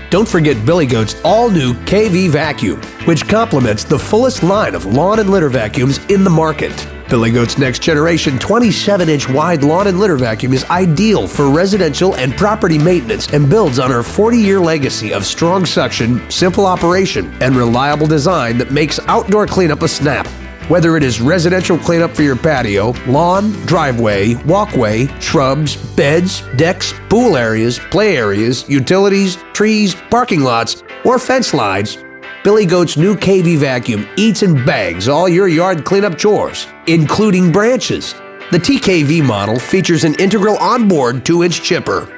Don't forget Billy Goat's all-new KV vacuum, which complements the fullest line of lawn and litter vacuums in the market. Billy Goat's next generation 27-inch wide lawn and litter vacuum is ideal for residential and property maintenance and builds on our 40-year legacy of strong suction, simple operation, and reliable design that makes outdoor cleanup a snap. Whether it is residential cleanup for your patio, lawn, driveway, walkway, shrubs, beds, decks, pool areas, play areas, utilities, trees, parking lots, or fence lines, Billy Goat's new KV vacuum eats and bags all your yard cleanup chores, including branches. The TKV model features an integral onboard 2-inch chipper.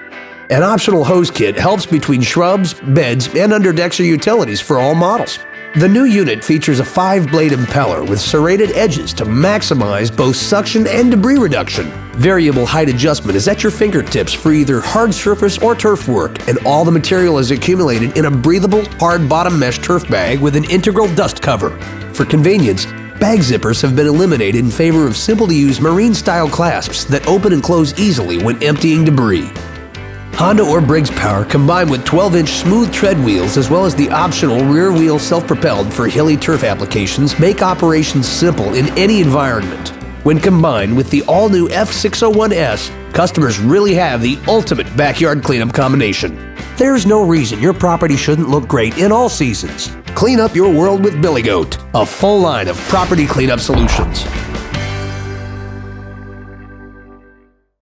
An optional hose kit helps between shrubs, beds, and underdecks or utilities for all models. The new unit features a 5-blade impeller with serrated edges to maximize both suction and debris reduction. Variable height adjustment is at your fingertips for either hard surface or turf work, and all the material is accumulated in a breathable, hard bottom mesh turf bag with an integral dust cover. For convenience, bag zippers have been eliminated in favor of simple-to-use marine-style clasps that open and close easily when emptying debris. Honda or Briggs power combined with 12-inch smooth tread wheels as well as the optional rear wheel self-propelled for hilly turf applications make operations simple in any environment. When combined with the all-new F601S, customers really have the ultimate backyard cleanup combination. There's no reason your property shouldn't look great in all seasons. Clean up your world with Billy Goat, a full line of property cleanup solutions.